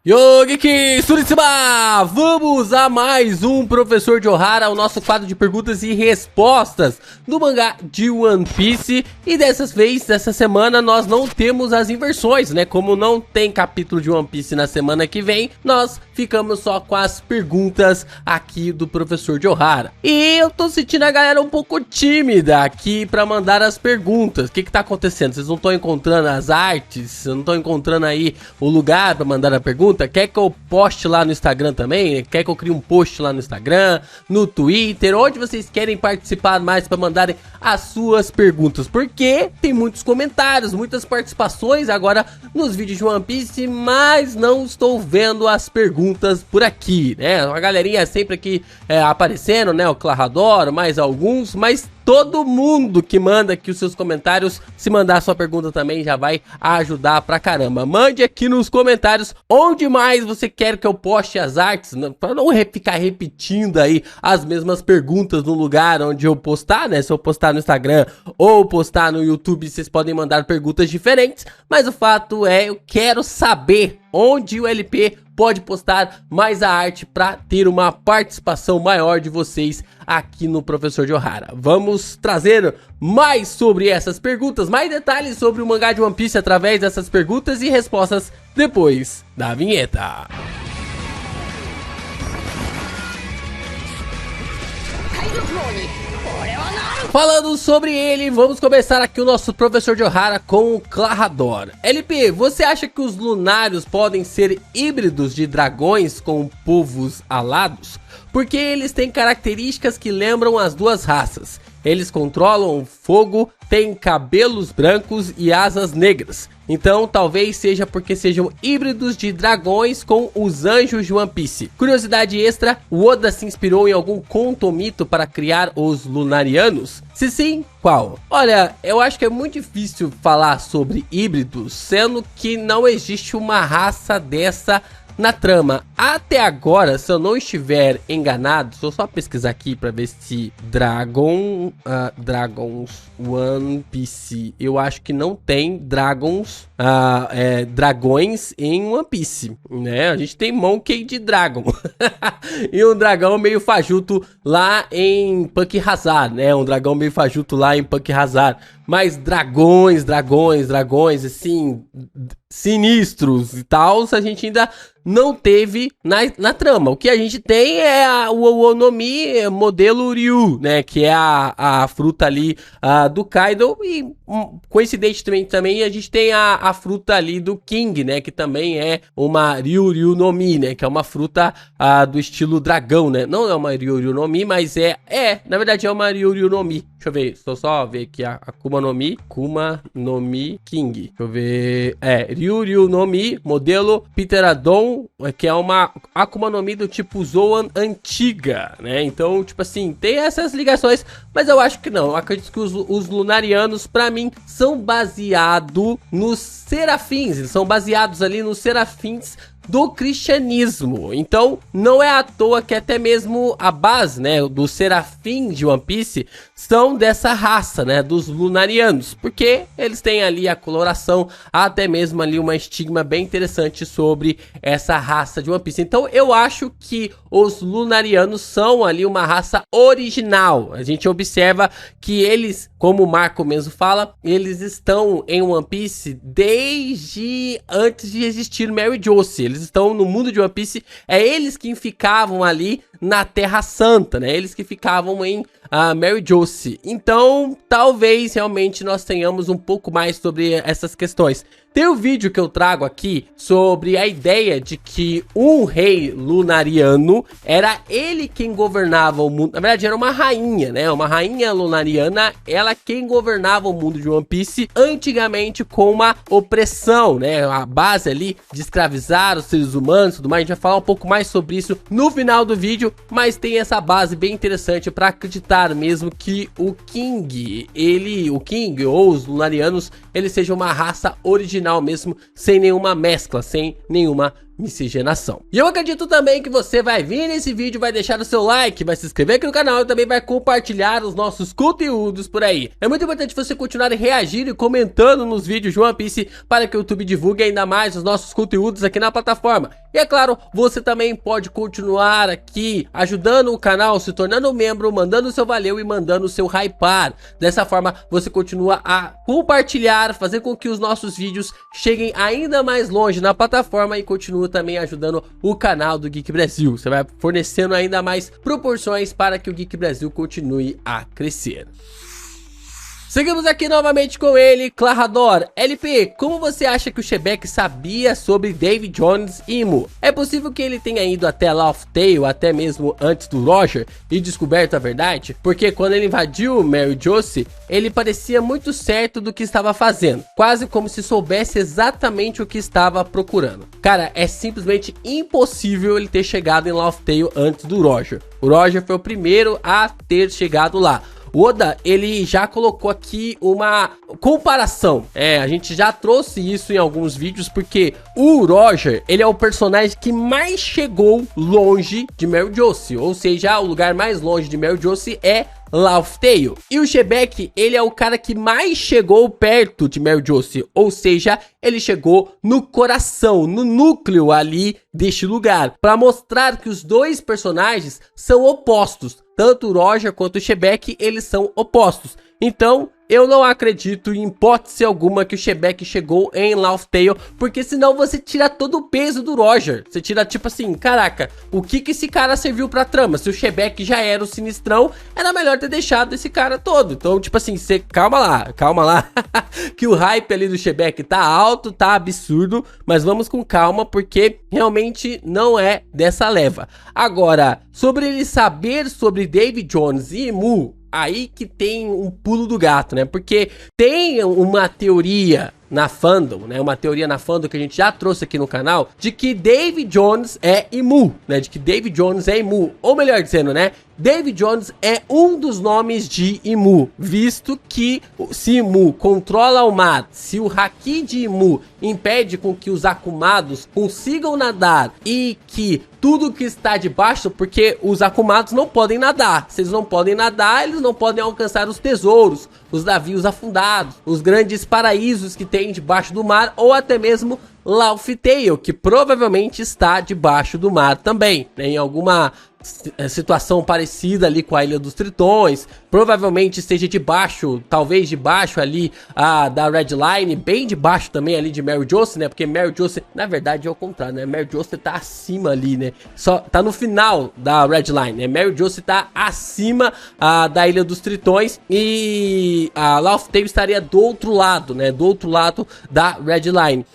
Yogi Suritsuma! Vamos a mais um Professor de Ohara, o nosso quadro de perguntas e respostas do mangá de One Piece. E dessa semana, nós não temos as inversões, né? Como não tem capítulo de One Piece na semana que vem, nós ficamos só com as perguntas aqui do Professor de Ohara. E eu tô sentindo a galera um pouco tímida aqui pra mandar as perguntas. O que tá acontecendo? Vocês não estão encontrando as artes? Não estão encontrando aí o lugar pra mandar a pergunta? Quer que eu poste lá no Instagram também? Quer que eu crie um post lá no Instagram, no Twitter? Onde vocês querem participar mais para mandarem as suas perguntas? Porque tem muitos comentários, muitas participações agora nos vídeos de One Piece, mas não estou vendo as perguntas por aqui, né? A galerinha sempre aqui aparecendo, né? O Clarador, mais alguns, mas todo mundo que manda aqui os seus comentários, se mandar a sua pergunta também, já vai ajudar pra caramba. Mande aqui nos comentários onde mais você quer que eu poste as artes, pra não ficar repetindo aí as mesmas perguntas no lugar onde eu postar, né? Se eu postar no Instagram ou postar no YouTube, vocês podem mandar perguntas diferentes, mas o fato é, eu quero saber onde o LP pode postar mais a arte para ter uma participação maior de vocês aqui no Professor de Ohara. Vamos trazer mais sobre essas perguntas, mais detalhes sobre o mangá de One Piece através dessas perguntas e respostas depois da vinheta. Falando sobre ele, vamos começar aqui o nosso Professor de Ohara com o Clarador. LP, você acha que os lunários podem ser híbridos de dragões com povos alados? Porque eles têm características que lembram as duas raças. Eles controlam fogo, têm cabelos brancos e asas negras. Então talvez seja porque sejam híbridos de dragões com os anjos de One Piece. Curiosidade extra, o Oda se inspirou em algum conto ou mito para criar os Lunarianos? Se sim, qual? Olha, eu acho que é muito difícil falar sobre híbridos, sendo que não existe uma raça dessa na trama. Até agora, se eu não estiver enganado, deixa eu só pesquisar aqui para ver se Dragons One Piece, eu acho que não tem dragões em One Piece, né? A gente tem Monkey D. Dragon e um dragão meio fajuto lá em Punk Hazard, né? Um dragão meio fajuto lá em Punk Hazard. Mas dragões, assim, sinistros e tal, a gente ainda não teve na trama. O que a gente tem é o Onomi modelo Ryu, né? Que é a fruta ali do Kaido. E coincidentemente também a gente tem a fruta ali do King, né? Que também é uma Ryu no Mi, né? Que é uma fruta do estilo dragão, né? Não é uma Ryu no Mi, mas na verdade é uma Ryu no Mi. Deixa eu ver, só ver aqui a Kuma no Mi King. Deixa eu ver, Ryu no Mi, modelo Pterodon, que é uma Akuma no Mi do tipo Zoan antiga, né? Então, tipo assim, tem essas ligações, mas eu acho que não. Eu acredito que os Lunarianos, pra mim, são baseados nos serafins, eles são baseados ali nos serafins do cristianismo. Então não é à toa que até mesmo a base, né, dos serafins de One Piece são dessa raça, né, dos Lunarianos, porque eles têm ali a coloração, até mesmo ali uma estigma bem interessante sobre essa raça de One Piece. Então eu acho que os Lunarianos são ali uma raça original. A gente observa que eles, como o Marco mesmo fala, eles estão em One Piece desde antes de existir Mary Joce. Eles estão no mundo de One Piece, eles que ficavam ali na Terra Santa, né? Eles que ficavam em Mary Joce. Então, talvez realmente nós tenhamos um pouco mais sobre essas questões. Tem um vídeo que eu trago aqui sobre a ideia de que um rei lunariano era ele quem governava o mundo. Na verdade, era uma rainha, né? Uma rainha lunariana, ela quem governava o mundo de One Piece antigamente com uma opressão, né? A base ali de escravizar os seres humanos e tudo mais. A gente vai falar um pouco mais sobre isso no final do vídeo, mas tem essa base bem interessante para acreditar mesmo que o King ou os Lunarianos, eles sejam uma raça original mesmo, sem nenhuma mescla, sem nenhuma miscigenação. E eu acredito também que você vai vir nesse vídeo, vai deixar o seu like, vai se inscrever aqui no canal e também vai compartilhar os nossos conteúdos por aí. É muito importante você continuar reagindo e comentando nos vídeos de One Piece para que o YouTube divulgue ainda mais os nossos conteúdos aqui na plataforma. E é claro, você também pode continuar aqui ajudando o canal, se tornando membro, mandando o seu valeu e mandando o seu hypar. Dessa forma, você continua a compartilhar, fazer com que os nossos vídeos cheguem ainda mais longe na plataforma e continua também ajudando o canal do Geek Brasil. Você vai fornecendo ainda mais proporções para que o Geek Brasil continue a crescer. Seguimos aqui novamente com ele, Clarador. LP, como você acha que o Xebec sabia sobre Davy Jones e Imu? É possível que ele tenha ido até Laugh Tale, até mesmo antes do Roger, e descoberto a verdade? Porque quando ele invadiu Mary Josie, ele parecia muito certo do que estava fazendo, quase como se soubesse exatamente o que estava procurando. Cara, é simplesmente impossível ele ter chegado em Laugh Tale antes do Roger. O Roger foi o primeiro a ter chegado lá. O Oda, ele já colocou aqui uma comparação, a gente já trouxe isso em alguns vídeos, porque o Roger, ele é o personagem que mais chegou longe de Mary Josie, ou seja, o lugar mais longe de Mary Josie é Laugh Tale. E o Xebec, ele é o cara que mais chegou perto de Mary Josie, ou seja, ele chegou no coração, no núcleo ali deste lugar, para mostrar que os dois personagens são opostos. Tanto o Roger quanto o Xebec, eles são opostos. Então, eu não acredito em hipótese alguma que o Xebec chegou em Laugh Tale, porque senão você tira todo o peso do Roger. Você tira tipo assim, caraca, o que esse cara serviu pra trama? Se o Xebec já era o sinistrão, era melhor ter deixado esse cara todo. Então, tipo assim, você calma lá, que o hype ali do Xebec tá alto, tá absurdo, mas vamos com calma, porque realmente não é dessa leva. Agora, sobre ele saber sobre Davy Jones e Imu, aí que tem um pulo do gato, né? Porque tem uma teoria na fandom, né? Uma teoria na fandom que a gente já trouxe aqui no canal, de que Davy Jones é Imu, né? De que Davy Jones é Imu, ou melhor dizendo, né? Davy Jones é um dos nomes de Imu, visto que se Imu controla o mar, se o Haki de Imu impede com que os Akumados consigam nadar e que tudo que está debaixo, porque os Akumados não podem nadar, se eles não podem nadar, eles não podem alcançar os tesouros, os navios afundados, os grandes paraísos que tem debaixo do mar, ou até mesmo Laugh Tale, que provavelmente está debaixo do mar também, né? Em alguma situação parecida ali com a Ilha dos Tritões, provavelmente esteja debaixo, talvez debaixo ali da Red Line, bem debaixo também ali de Mary Josie, né? Porque Mary Josie, na verdade é o contrário, né? Mary Josie tá acima ali, né? Só tá no final da Red Line, né? Mary Josie tá acima da Ilha dos Tritões e a Laugh Tale estaria do outro lado, né? Do outro lado da Red Line.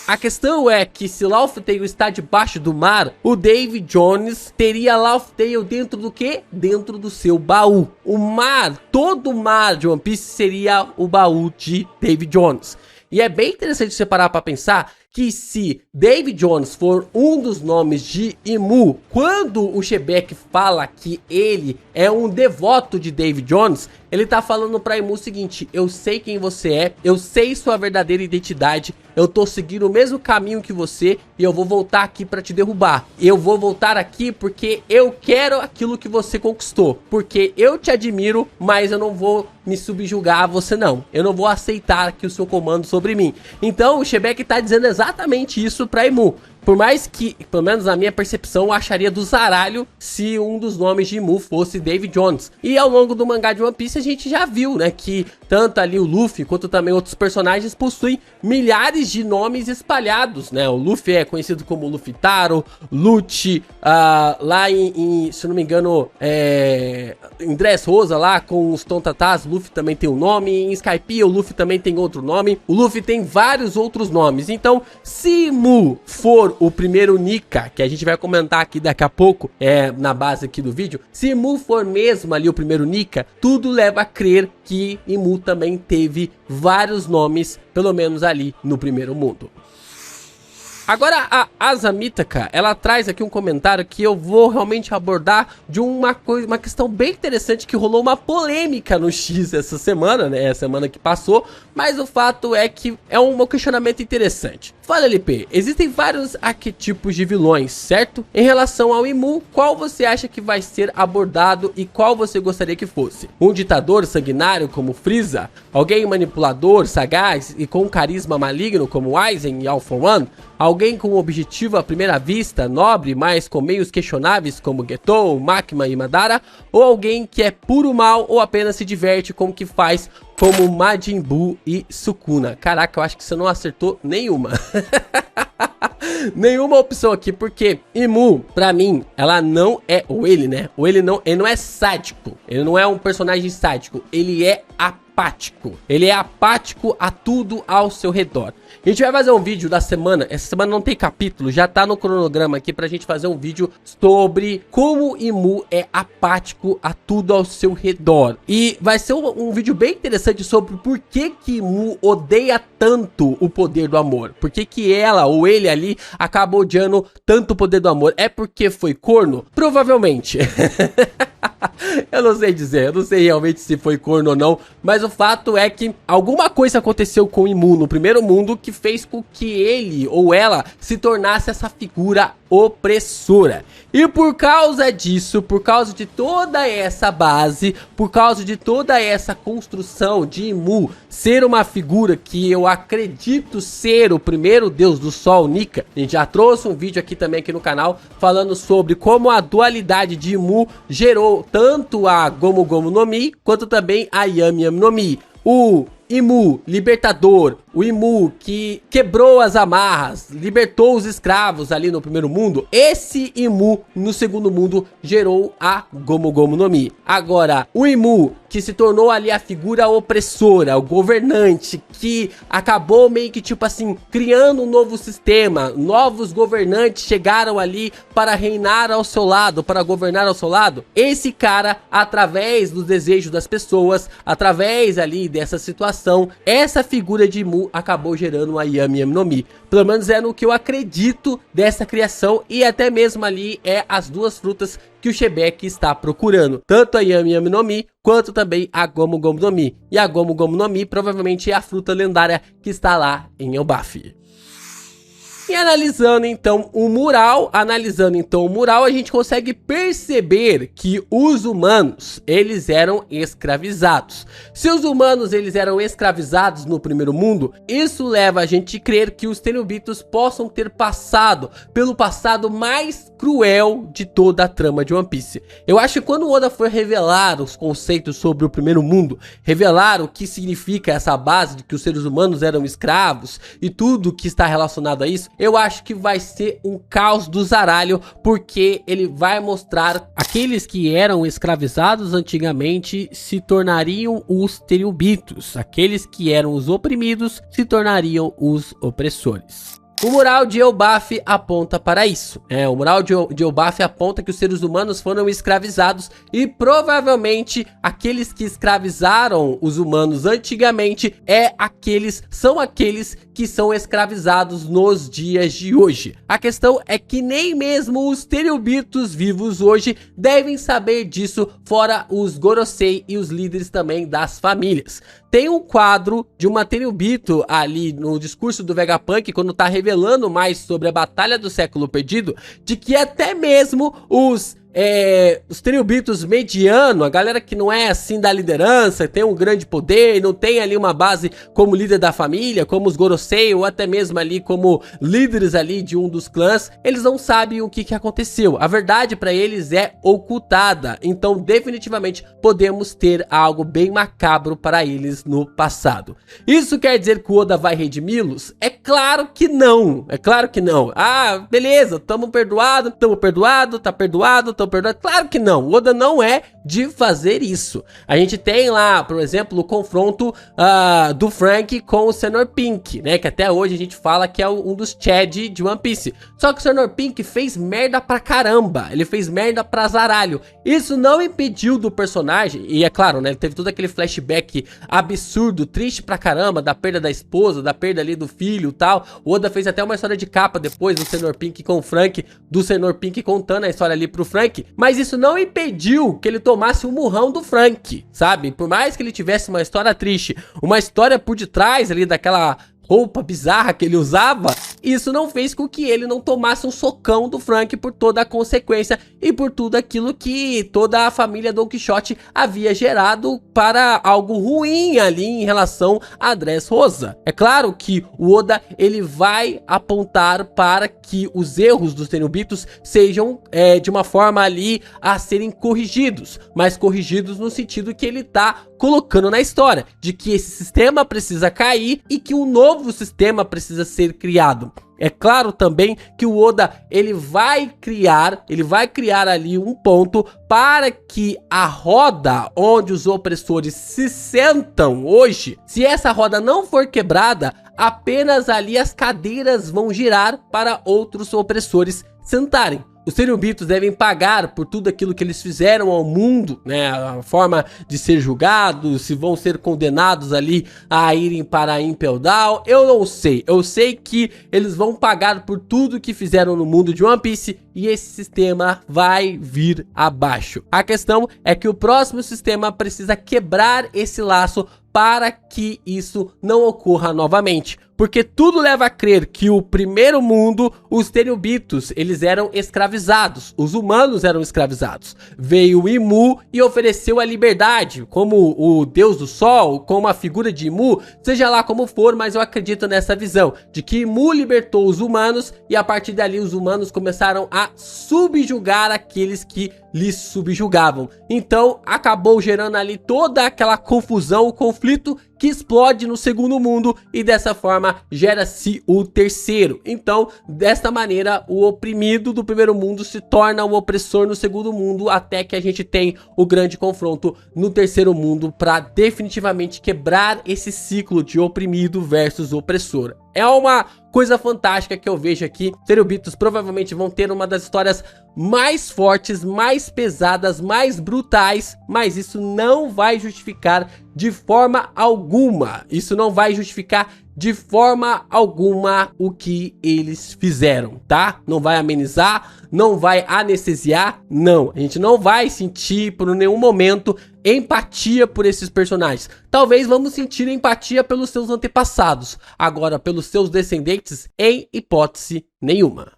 A questão é que se Laugh Tale está debaixo do mar, o Davy Jones teria Laugh Tale dentro do quê? Dentro do seu baú. O mar, todo o mar de One Piece seria o baú de Davy Jones. E é bem interessante você parar para pensar que se Davy Jones for um dos nomes de Imu, quando o Xebec fala que ele é um devoto de Davy Jones, ele tá falando pra Imu o seguinte: eu sei quem você é, eu sei sua verdadeira identidade, eu tô seguindo o mesmo caminho que você e eu vou voltar aqui pra te derrubar. Eu vou voltar aqui porque eu quero aquilo que você conquistou, porque eu te admiro, mas eu não vou me subjugar a você não. Eu não vou aceitar aqui o seu comando sobre mim. Então o Xebec tá dizendo exatamente isso pra Imu. Por mais que, pelo menos na minha percepção, eu acharia do zaralho se um dos nomes de Imu fosse Davy Jones. E ao longo do mangá de One Piece a gente já viu, né, que tanto ali o Luffy quanto também outros personagens possuem milhares de nomes espalhados, né? O Luffy é conhecido como Luffy Taro, Lucci, lá se eu não me engano, em Dressrosa lá com os Tontatás, o Luffy também tem um nome, em Skypiea o Luffy também tem outro nome, o Luffy tem vários outros nomes. Então, se Imu for o primeiro Nika, que a gente vai comentar aqui daqui a pouco, na base aqui do vídeo, se Imu for mesmo ali o primeiro Nika, tudo leva a crer que Imu também teve vários nomes, pelo menos ali no primeiro mundo. Agora a Asa Mitaka, ela traz aqui um comentário que eu vou realmente abordar de uma questão bem interessante, que rolou uma polêmica no X essa semana, né, semana que passou, mas o fato é que é um questionamento interessante. Fala, LP, existem vários arquetipos de vilões, certo? Em relação ao Imu, qual você acha que vai ser abordado e qual você gostaria que fosse? Um ditador sanguinário como Frieza? Alguém manipulador, sagaz e com carisma maligno como Aizen e All For One? Alguém com um objetivo à primeira vista, nobre, mas com meios questionáveis como Getou, Makima e Madara? Ou alguém que é puro mal ou apenas se diverte com o que faz, como Majin Buu e Sukuna? Caraca, eu acho que você não acertou nenhuma. Nenhuma opção aqui, porque Imu, pra mim, ela não é, ou ele, né? Ou ele não é sádico. Ele não é um personagem sádico. Ele é apático. Ele é apático a tudo ao seu redor. A gente vai fazer um vídeo da semana. Essa semana não tem capítulo, já tá no cronograma aqui pra gente fazer um vídeo sobre como Imu é apático a tudo ao seu redor. E vai ser um vídeo bem interessante sobre por que Imu odeia tanto o poder do amor. Por que ela ou ele ali acaba odiando tanto o poder do amor. É porque foi corno? Provavelmente. Eu não sei dizer, eu não sei realmente se foi corno ou não, mas o fato é que alguma coisa aconteceu com o Imu no primeiro mundo que fez com que ele ou ela se tornasse essa figura opressora. E por causa disso, por causa de toda essa base, por causa de toda essa construção de Imu ser uma figura que eu acredito ser o primeiro deus do sol, Nika, a gente já trouxe um vídeo aqui também aqui no canal falando sobre como a dualidade de Imu gerou tanto a Gomu Gomu no Mi quanto também a Yami Yami no Mi. O Imu libertador, o Imu que quebrou as amarras, libertou os escravos ali no primeiro mundo, esse Imu no segundo mundo gerou a Gomu Gomu no Mi. Agora, o Imu que se tornou ali a figura opressora, o governante, que acabou meio que tipo assim, criando um novo sistema, novos governantes chegaram ali para reinar ao seu lado, para governar ao seu lado. Esse cara, através dos desejos das pessoas, através ali dessa situação, essa figura de Imu acabou gerando a Yami Yami no Mi. Pelo menos é no que eu acredito dessa criação, e até mesmo ali é as duas frutas que o Shebeck está procurando, tanto a Yami Yami no Mi quanto também a Gomu Gomu no Mi. E a Gomu Gomu no Mi provavelmente é a fruta lendária que está lá em Elbaf. E analisando então o mural, a gente consegue perceber que os humanos, eles eram escravizados. Se os humanos eles eram escravizados no primeiro mundo, isso leva a gente a crer que os Tenryubitos possam ter passado pelo passado mais cruel de toda a trama de One Piece. Eu acho que quando Oda foi revelar os conceitos sobre o primeiro mundo, revelar o que significa essa base de que os seres humanos eram escravos e tudo que está relacionado a isso, eu acho que vai ser um caos do zaralho, porque ele vai mostrar aqueles que eram escravizados antigamente se tornariam os Tenryubitos, aqueles que eram os oprimidos se tornariam os opressores. O mural de Elbaf aponta para isso. O mural de Elbaf aponta que os seres humanos foram escravizados e provavelmente aqueles que escravizaram os humanos antigamente são aqueles que são escravizados nos dias de hoje. A questão é que nem mesmo os Tenryubitos vivos hoje devem saber disso, fora os Gorosei e os líderes também das famílias. Tem um quadro de uma Tenryubito ali no discurso do Vegapunk, quando tá revelando mais sobre a Batalha do Século Perdido, de que até mesmo os Tenryubitos mediano, a galera que não é assim da liderança, tem um grande poder, não tem ali uma base como líder da família, como os Gorosei, ou até mesmo ali como líderes ali de um dos clãs, eles não sabem o que aconteceu. A verdade para eles é ocultada, então definitivamente podemos ter algo bem macabro para eles no passado. Isso quer dizer que o Oda vai redimi-los? É claro que não, Ah, beleza, tá perdoado, tá perdoado. Claro que não, o Oda não é de fazer isso. A gente tem lá, por exemplo, o confronto do Franky com o Senhor Pink, né? Que até hoje a gente fala que é um dos Chad de One Piece. Só que o Senhor Pink fez merda pra caramba, ele fez merda pra zaralho. Isso não impediu do personagem, e é claro, né? Ele teve todo aquele flashback absurdo, triste pra caramba, da perda da esposa, da perda ali do filho e tal. O Oda fez até uma história de capa depois do Senhor Pink com o Franky, do Senhor Pink contando a história ali pro Franky. Mas isso não impediu que ele tomasse o murrão do Franky, sabe? Por mais que ele tivesse uma história triste, uma história por detrás ali daquela roupa bizarra que ele usava, isso não fez com que ele não tomasse um socão do Frank por toda a consequência e por tudo aquilo que toda a família Don Quixote havia gerado para algo ruim ali em relação a Dressrosa. É claro que o Oda ele vai apontar para que os erros dos Tenryubitos sejam de uma forma ali a serem corrigidos, mas corrigidos no sentido que ele tá colocando na história, de que esse sistema precisa cair e que um novo sistema precisa ser criado. É claro também que o Oda ele vai criar ali um ponto para que a roda onde os opressores se sentam hoje, se essa roda não for quebrada, apenas ali as cadeiras vão girar para outros opressores sentarem. Os Tenryubitos devem pagar por tudo aquilo que eles fizeram ao mundo, né? A forma de ser julgados, se vão ser condenados ali a irem para a Impel Down, eu não sei. Eu sei que eles vão pagar por tudo que fizeram no mundo de One Piece e esse sistema vai vir abaixo. A questão é que o próximo sistema precisa quebrar esse laço para que isso não ocorra novamente. Porque tudo leva a crer que o primeiro mundo, os Tenryubitos, eles eram escravizados. Os humanos eram escravizados. Veio Imu e ofereceu a liberdade, como o Deus do Sol, como a figura de Imu, seja lá como for, mas eu acredito nessa visão, de que Imu libertou os humanos e a partir dali os humanos começaram a subjugar aqueles que lhes subjugavam. Então acabou gerando ali toda aquela confusão, o conflito que explode no segundo mundo e dessa forma gera-se o terceiro. Então, desta maneira, o oprimido do primeiro mundo se torna o opressor no segundo mundo, até que a gente tem o grande confronto no terceiro mundo para definitivamente quebrar esse ciclo de oprimido versus opressor. É uma coisa fantástica que eu vejo aqui. Tenryubitos provavelmente vão ter uma das histórias mais fortes, mais pesadas, mais brutais, mas isso não vai justificar de forma alguma. Isso não vai justificar de forma alguma o que eles fizeram, tá? Não vai amenizar, não vai anestesiar, não. A gente não vai sentir por nenhum momento empatia por esses personagens. Talvez vamos sentir empatia pelos seus antepassados, agora pelos seus descendentes, em hipótese nenhuma.